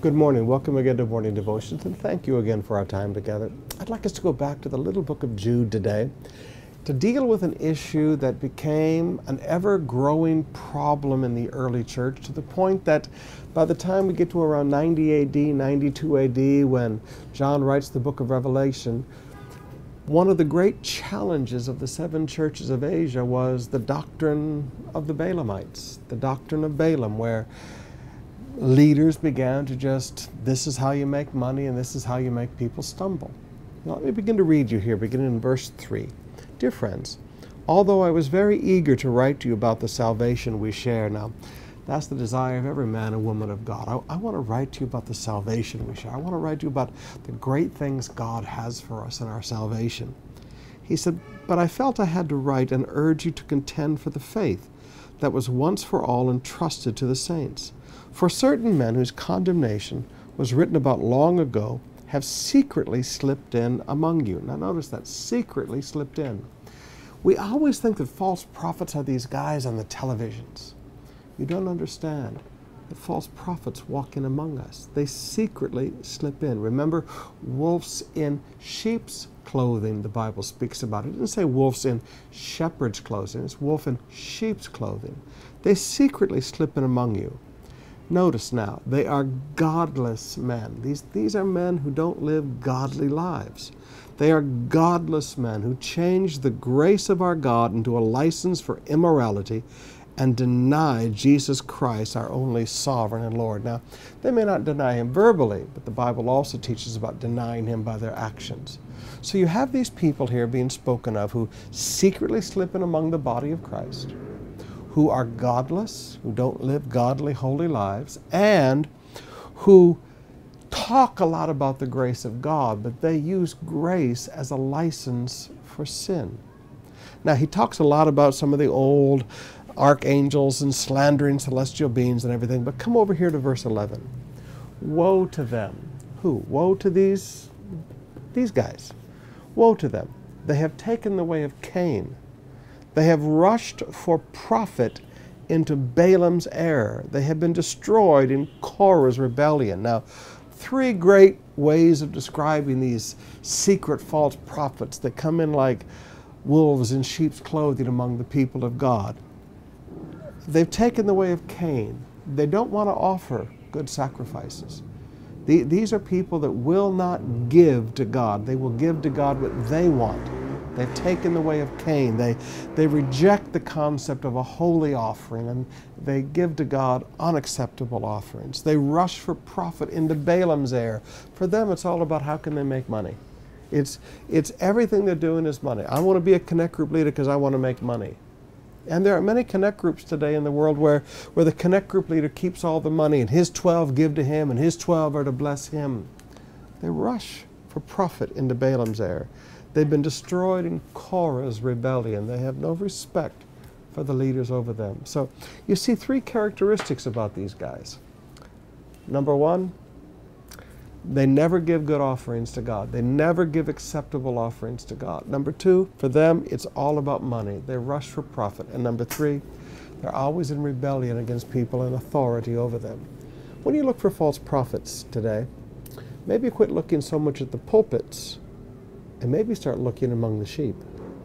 Good morning. Welcome again to Morning Devotions, and thank you again for our time together. I'd like us to go back to the little book of Jude today to deal with an issue that became an ever-growing problem in the early church, to the point that by the time we get to around 90 AD, 92 AD, when John writes the book of Revelation, one of the great challenges of the seven churches of Asia was the doctrine of the Balaamites, the doctrine of Balaam, where leaders began to this is how you make money and this is how you make people stumble. Now, let me begin to read you here, beginning in verse 3. Dear friends, although I was very eager to write to you about the salvation we share. Now, that's the desire of every man and woman of God. I want to write to you about the salvation we share. I want to write to you about the great things God has for us in our salvation. He said, but I felt I had to write and urge you to contend for the faith that was once for all entrusted to the saints. For certain men whose condemnation was written about long ago have secretly slipped in among you. Now notice that, secretly slipped in. We always think that false prophets are these guys on the televisions. You don't understand that false prophets walk in among us. They secretly slip in. Remember, wolves in sheep's clothing, the Bible speaks about. It didn't say wolves in shepherd's clothing. It's wolf in sheep's clothing. They secretly slip in among you. Notice now, they are godless men. These are men who don't live godly lives. They are godless men who change the grace of our God into a license for immorality and deny Jesus Christ, our only sovereign and Lord. Now, they may not deny him verbally, but the Bible also teaches about denying him by their actions. So you have these people here being spoken of who secretly slip in among the body of Christ, who are godless, who don't live godly, holy lives, and who talk a lot about the grace of God, but they use grace as a license for sin. Now, he talks a lot about some of the old archangels and slandering celestial beings and everything, but come over here to verse 11. Woe to them. Who? Woe to these guys. Woe to them. They have taken the way of Cain. They have rushed for profit into Balaam's error. They have been destroyed in Korah's rebellion. Now, three great ways of describing these secret false prophets that come in like wolves in sheep's clothing among the people of God. They've taken the way of Cain. They don't want to offer good sacrifices. These are people that will not give to God. They will give to God what they want. They've taken the way of Cain. They reject the concept of a holy offering, and they give to God unacceptable offerings. They rush for profit into Balaam's error. For them, it's all about how can they make money. It's everything they're doing is money. I want to be a Connect Group leader because I want to make money. And there are many Connect Groups today in the world where the Connect Group leader keeps all the money, and his 12 give to him, and his 12 are to bless him. They rush for profit into Balaam's error. They've been destroyed in Korah's rebellion. They have no respect for the leaders over them. So you see three characteristics about these guys. Number one, they never give good offerings to God. They never give acceptable offerings to God. Number two, for them, it's all about money. They rush for profit. And number three, they're always in rebellion against people and authority over them. When you look for false prophets today, maybe quit looking so much at the pulpits and maybe start looking among the sheep.